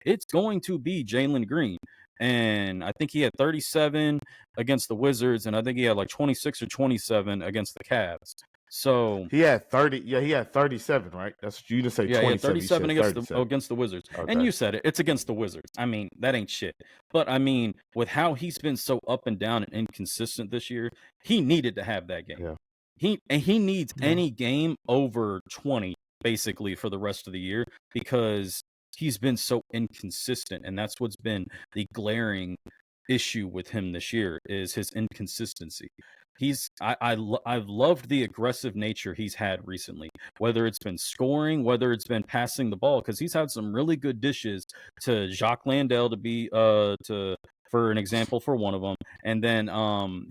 it's going to be Jalen Green. And I think he had 37 against the Wizards, and I think he had like 26 or 27 against the Cavs. So he had 30. Yeah, he had 37, right? That's what you didn't say. yeah, he had 27. You 37 said 37. against the Wizards. And Okay. you said it. It's against the Wizards. I mean, that ain't shit. But I mean, with how he's been so up and down and inconsistent this year, he needed to have that game. Yeah. He needs Yeah. any game over 20 basically for the rest of the year because he's been so inconsistent, and that's what's been the glaring issue with him this year is his inconsistency. I've loved the aggressive nature he's had recently, whether it's been scoring, whether it's been passing the ball, because he's had some really good dishes to Jacques Landale to be for an example for one of them, and then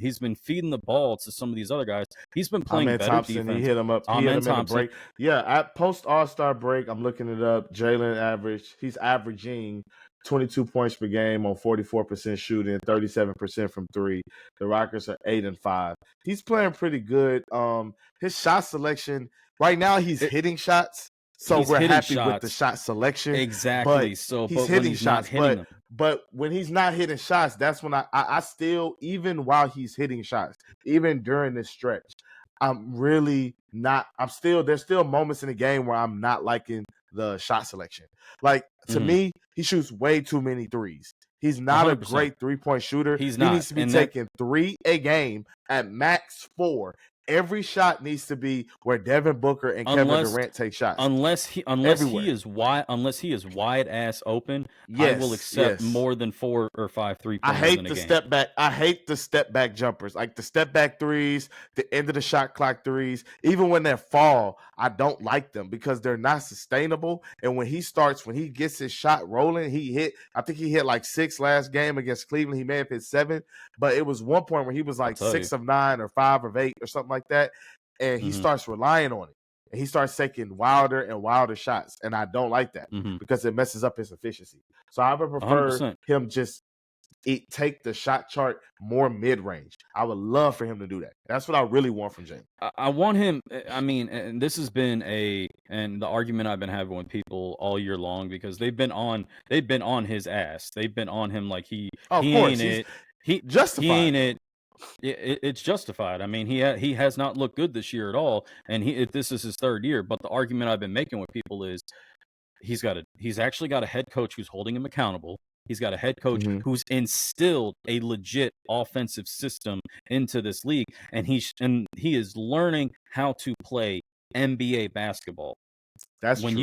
he's been feeding the ball to some of these other guys. He's been playing Amen better Thompson, defense. he hit him up. He hit him in the break. Yeah, at post All-Star break, I'm looking it up. Jalen he's averaging 22 points per game on 44% shooting, 37% from three. The Rockets are 8-5. He's playing pretty good. His shot selection right now, he's hitting shots. So we're happy with the shot selection. Exactly. But so he's hitting shots. But when he's not hitting shots, that's when I still, even while he's hitting shots, even during this stretch, there's still moments in the game where I'm not liking the shot selection. Like, to me, he shoots way too many threes. He's not 100%. A great three-point shooter. He needs to be taking 3 a game at max 4. Every shot needs to be where Devin Booker and Kevin Durant take shots. Unless he is wide ass open, I will accept more than 4 or 5 3-pointers. I hate the step back. I hate the step back jumpers, like the step back threes, the end of the shot clock threes. Even when they fall, I don't like them because they're not sustainable. And when he gets his shot rolling, I think he hit like 6 last game against Cleveland. He may have hit 7, but it was one point where he was like 6 of 9 or 5 of 8 or something like that. And he starts relying on it. And he starts taking wilder and wilder shots. And I don't like that because it messes up his efficiency. So I would prefer 100%. him just take the shot chart more mid-range. I would love for him to do that. That's what I really want from James. I want him. I mean, and this has been the argument I've been having with people all year long because they've been on his ass. They've been on him like he ain't it. He ain't it. It's justified. I mean, he has not looked good this year at all, and this is his 3rd year. But the argument I've been making with people is he's actually got a head coach who's holding him accountable. He's got a head coach who's instilled a legit offensive system into this league, and he is learning how to play NBA basketball. That's when true.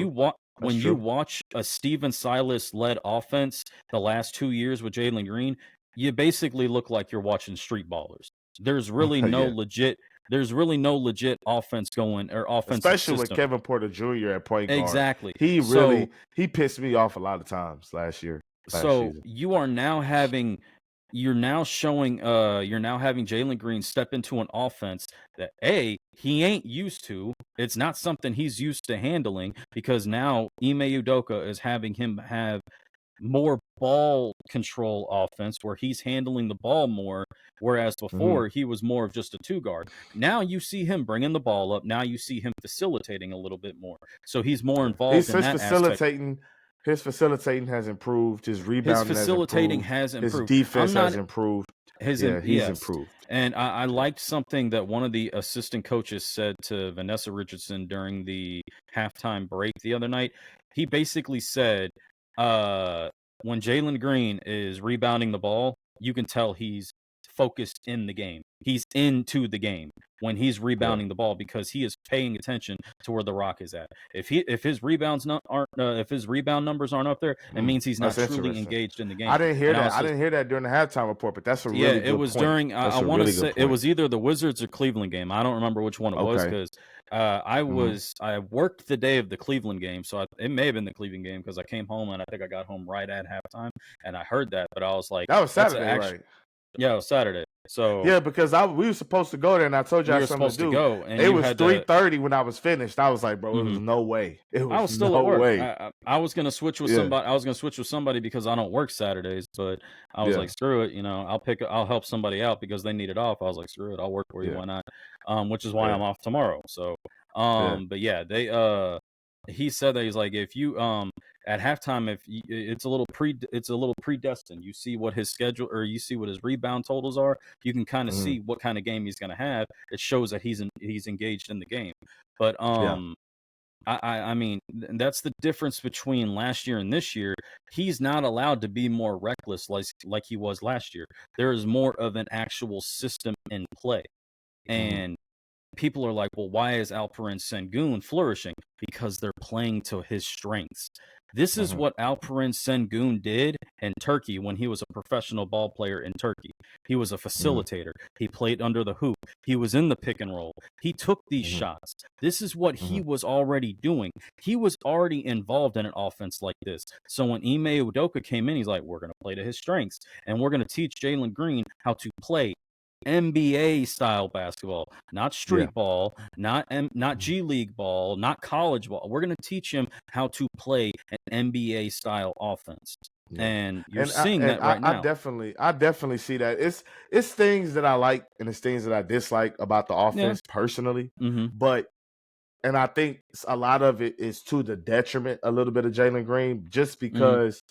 You watch a Steven Silas led offense the last 2 years with Jalen Green, you basically look like you're watching Street Ballers. There's really no legit. There's really no legit offense going or offensive especially system. With Kevin Porter Jr. at point guard. Exactly. He pissed me off a lot of times last year. So you are now having Jalen Green step into an offense that he ain't used to. It's not something he's used to handling because now Ime Udoka is having him have more ball control offense where he's handling the ball more, whereas before he was more of just a 2 guard. Now you see him bringing the ball up. Now you see him facilitating a little bit more. So he's more involved in that aspect. His facilitating has improved. His rebounding has improved. His defense has improved. He's improved. And I liked something that one of the assistant coaches said to Vanessa Richardson during the halftime break the other night. He basically said, when Jalen Green is rebounding the ball, you can tell he's focused in the game. He's into the game when he's rebounding the ball because he is paying attention to where the rock is at. If his rebound numbers aren't up there, it means he's not truly engaged in the game. I didn't hear that. I didn't hear that during the halftime report, but that's a really good it was point. during. I want to say it was either the Wizards or Cleveland game. I don't remember which one it was because I worked the day of the Cleveland game, so it may have been the Cleveland game because I came home and I think I got home right at halftime and I heard that, but I was like, that was Saturday, right? Yeah, it was Saturday. So yeah, because we were supposed to go there, and I told you I had something to do. Go, and it was 3:30 when I was finished. I was like, bro, it was no way. I was still at work. I was gonna switch with somebody. I was gonna switch with somebody because I don't work Saturdays. But I was like, screw it. I'll help somebody out because they need it off. I was like, screw it. I'll work for you. Why not? Which is why I'm off tomorrow. So, but yeah, they he said that he's like, if you at halftime, if you, it's a little predestined. You see what his schedule, or you see what his rebound totals are. You can kind of Mhm. see what kind of game he's going to have. It shows that he's engaged in the game. But Yeah. I mean, that's the difference between last year and this year. He's not allowed to be more reckless like he was last year. There is more of an actual system in play. Mhm. And people are like, well, why is Alperen Sengun flourishing? Because they're playing to his strengths. This is Mhm. what Alperen Sengun did in Turkey when he was a professional ball player in Turkey. He was a Mhm. facilitator. He played under the hoop. He was in the pick and roll. He took these Mhm. shots. This is what he Mhm. was already doing. He was already involved in an offense like this. So when Ime Udoka came in, he's like, we're going to play to his strengths, and we're going to teach Jalen Green how to play NBA style basketball, not Yeah. street ball, not Mhm. G League ball, not college ball. We're going to teach him how to play an NBA style offense. Yeah. And you're And I seeing and that right I now. definitely see that. It's things that I like and it's things that I dislike about the Yeah. offense personally. Mhm. But and I think a lot of it is to the detriment a little bit of Jalen Green just Mhm. because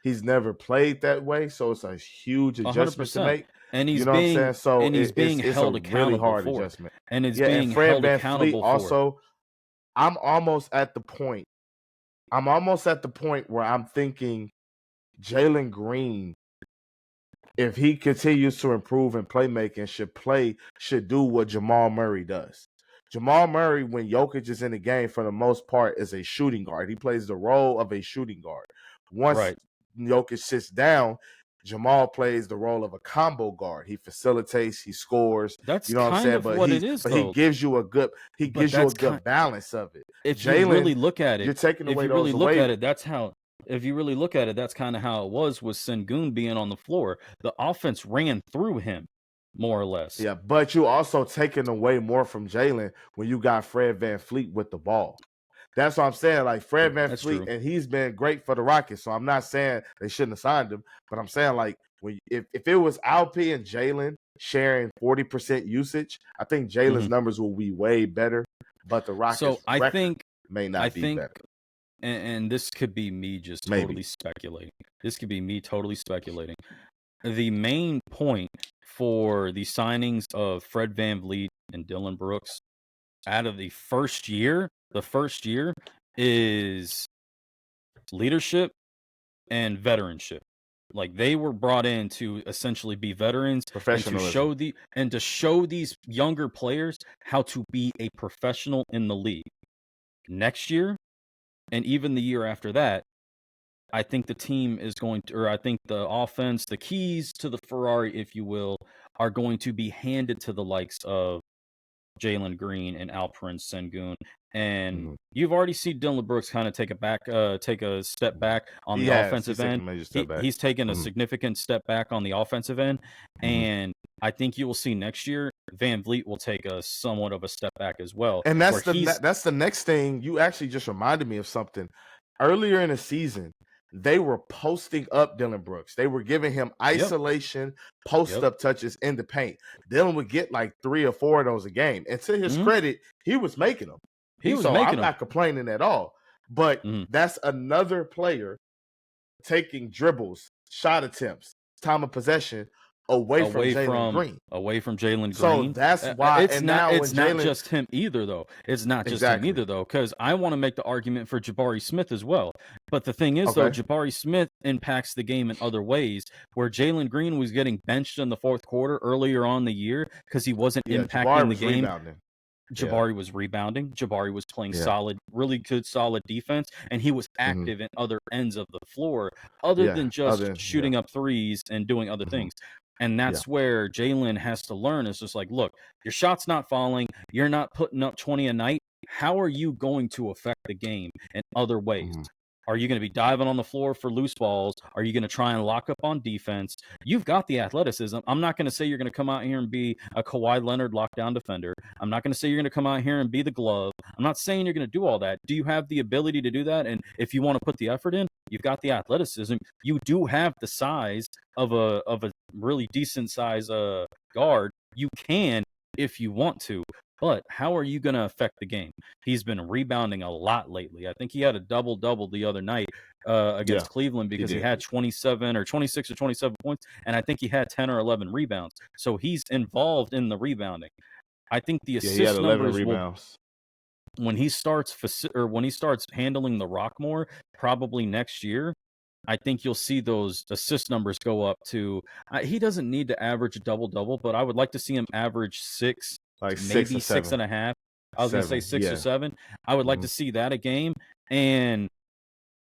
he's never played that way. So it's a huge adjustment to 100%. make. And You he's know what I'm being saying? So and he's being it's a held really accountable hard for it. adjustment. And it's Yeah, and being Fred held Van Fleet accountable for it. also, I'm almost at the point. I'm almost at the point where I'm thinking Jalen Green, if he continues to improve in playmaking, should do what Jamal Murray does. Jamal Murray, when Jokic is in the game, for the most part, is a shooting guard. He plays the role of a shooting guard. Once Right. Jokic sits down, Jamal plays the role of a combo guard. He facilitates, he scores. That's You know what I'm kind saying? of what it is, But he though. gives you a good But that's kind balance of it. if you Jalen, really look at it, you're taking if away you really those look away. at it, that's how if you really look at it, that's kind of how it was with Sengun being on the floor. The offense ran through him, more or less. Yeah, but you also taking away more from Jalen when you got Fred Van Fleet with the ball. That's what I'm saying. Like Fred Van That's Fleet, true. and he's been great for the Rockets. So I'm not saying they shouldn't have signed him, but I'm saying like if it was Alp and Jalen sharing 40% usage, I think Jalen's Mhm. numbers will be way better. But the So Rockets' record may I not be think, better. and this could be me just Maybe. totally speculating. This could be me totally speculating. The main point for the signings of Fred VanVleet and Dylan Brooks out of the first year is leadership and veteranship. Like they were brought in to essentially be veterans and Professionalism. to show these younger players how to be a professional in the league. Next year and even the year after that, I think the team is going to, or I think the offense, the keys to the Ferrari, if you will, are going to be handed to the likes of Jalen Green and Alperen Sengun. And Mhm. you've already seen Dylan Brooks kind of take a step Mhm. back on He the has. He's offensive taking end. a major step back. He's taken a Mhm. significant step back on the offensive end. Mhm. And I think you will see next year Van Vliet will take a somewhat of a step back as well, And where he's that's the next thing. You actually just reminded me of something. Earlier in the season, they were posting up Dylan Brooks. They were giving him yep, isolation, post yep. up touches in the paint. Dylan would get like 3 or 4 of those a game. And to his hmm credit, he was making them. He was So I'm making them. not complaining at all. But that's another player taking dribbles, shot attempts, time of possession away from Jalen Green. Away from Jalen So Green. that's why. And now when It's not Jalen, just him either though. It's not just him exactly. either though, because I want to make the argument for Jabari Smith as well. But the thing is though, Okay. Jabari Smith impacts the game in other ways, where Jalen Green was getting benched in the fourth quarter earlier on the year because he wasn't Yeah, Jabari impacting the was game. rebounding. Yeah. Jabari was rebounding. Jabari was playing Yeah. solid, really good, solid defense, and he was Mhm. active in other ends of the floor, other Yeah. than just Other yeah. shooting up threes and doing other Mhm. things. And Yeah. that's where Jalen has to learn. Is just like, look, your shot's not falling. You're not putting up 20 a night. How are you going to affect the game in other ways? Mhm. Are you going to be diving on the floor for loose balls? Are you going to try and lock up on defense? You've got the athleticism. I'm not going to say you're going to come out here and be a Kawhi Leonard lockdown defender. I'm not going to say you're going to come out here and be the glove. I'm not saying you're going to do all that. Do you have the ability to do that? And if you want to put the effort in, you've got the athleticism. You do have the size of a really decent size guard. You can if you want to. But how are you going to affect the game? He's been rebounding a lot lately. I think he had a double-double the other night Yeah, against Cleveland he because he did. had 27 or 26 or 27 points, and I think he had 10 or 11 rebounds. So he's involved in the rebounding. I think the Yeah, he had assist 11 numbers will, rebounds. when he starts handling the rock more, probably next year, I think you'll see those assist numbers go up to. He doesn't need to average a double-double, but I would like to see him average 6, Like 6 or maybe 7. 6.5. I was going to say 7, 6 or yeah. 7. I would like to see that a game, and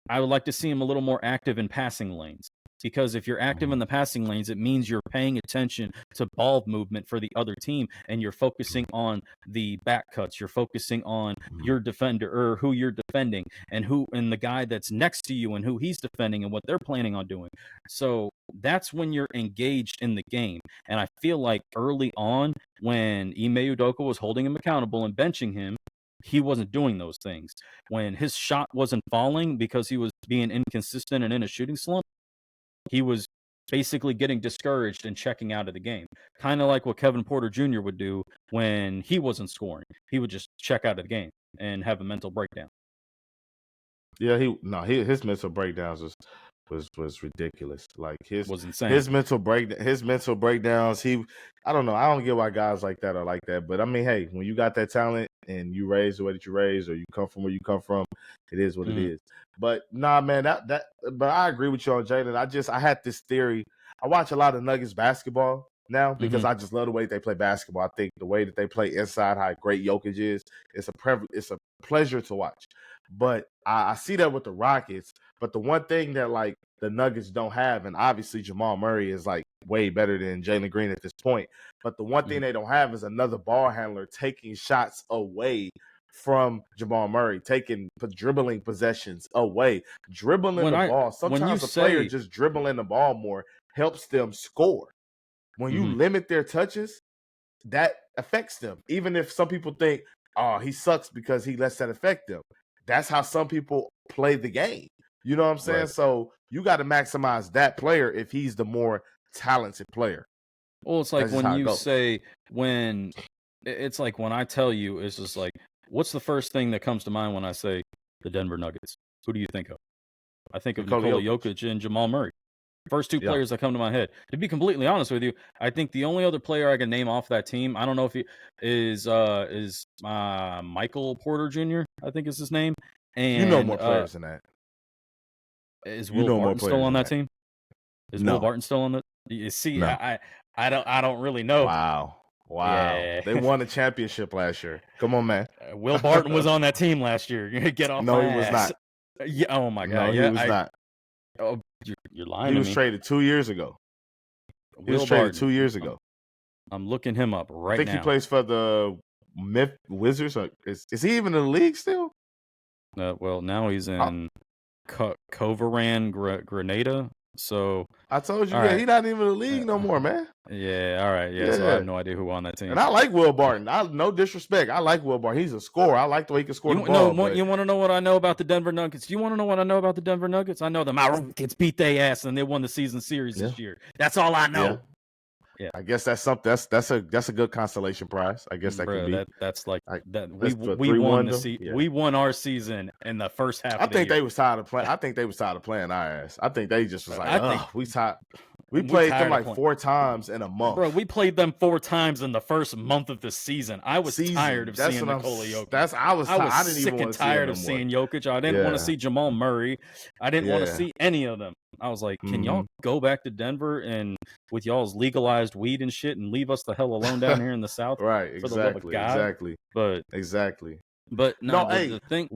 I would like to see him a little more active in passing lanes. Because if you're active in the passing lanes, it means you're paying attention to ball movement for the other team, and you're focusing on the back cuts. You're focusing on your defender or who you're defending, and the guy that's next to you and who he's defending and what they're planning on doing. So that's when you're engaged in the game. And I feel like early on, when Ime Udoka was holding him accountable and benching him, he wasn't doing those things. When his shot wasn't falling because he was being inconsistent and in a shooting slump, he was basically getting discouraged and checking out of the game. Kind of like what Kevin Porter Jr. would do when he wasn't scoring. He would just check out of the game and have a mental breakdown. Yeah, his mental breakdowns was ridiculous. Like Was insane. his mental breakdowns. I don't know. I don't get why guys like that are like that. But I mean, hey, when you got that talent and you raise the way that you raise, or you come from where you come from, it is what it is. But nah, man, but I agree with you on Jalen. I had this theory. I watch a lot of Nuggets basketball now because I just love the way they play basketball. I think the way that they play inside, how great Jokic is, it's a pleasure to watch. But I see that with the Rockets. But the one thing that like the Nuggets don't have, and obviously Jamal Murray is like way better than Jalen Green at this point. But the one thing they don't have is another ball handler taking shots away from Jamal Murray, dribbling possessions away, dribbling the ball. Sometimes a player just dribbling the ball more helps them score. When you limit their touches, that affects them. Even if some people think, oh, he sucks because he lets that affect them. That's how some people play the game. You know what I'm saying? Right. So you got to maximize that player if he's the more talented player. Well, it's like when you say it's like when I tell you, it's just like, what's the first thing that comes to mind when I say the Denver Nuggets? Who do you think of? I think of Nikola Jokic and Jamal Murray. First two players that come to my head. To be completely honest with you, I think the only other player I can name off that team, I don't know if he is Michael Porter Jr., I think is his name. And you know more players than that. Is Will Barton still on that team? Is Will Barton still on the? You see, no. I don't really know. Wow. Yeah. They won a championship last year. Come on, man. Will Barton was on that team last year. Get off my ass. No, he was not. Yeah. Oh my God. No, he was not. Oh, you're lying. He was traded 2 years ago. He was traded 2 years ago. I'm looking him up right now. I think he plays for the Wizards. Is he even in the league still? Well, now he's in Covaran Grenada. So I told you, he's not even in the league no more, man. Yeah, all right. Yeah, so I have no idea who on that team. And I like Will Barton. No disrespect. I like Will Barton. He's a scorer. I like the way he can score the ball. You want to know what I know about the Denver Nuggets? You want to know what I know about the Denver Nuggets? I know the Rockets beat their ass and they won the season series this year. That's all I know. Yeah. I guess that's something. That's a good consolation prize. I guess that could be. That's like that. We won the season. We won our season in the first half. I think they was tired of playing. I think they was tired of playing our ass. I think they just was like, we tired. We played them like 4 times in a month. Bro, we played them 4 times in the first month of the season. I was tired of seeing Nikola Jokic. I was sick and tired of seeing Jokic. I didn't want to see Jamal Murray. I didn't want to see any of them. I was like, can y'all go back to Denver and with y'all's legalized weed and shit and leave us the hell alone down here in the South? Right, exactly. For the love of God? Exactly. But exactly. But no, the thing.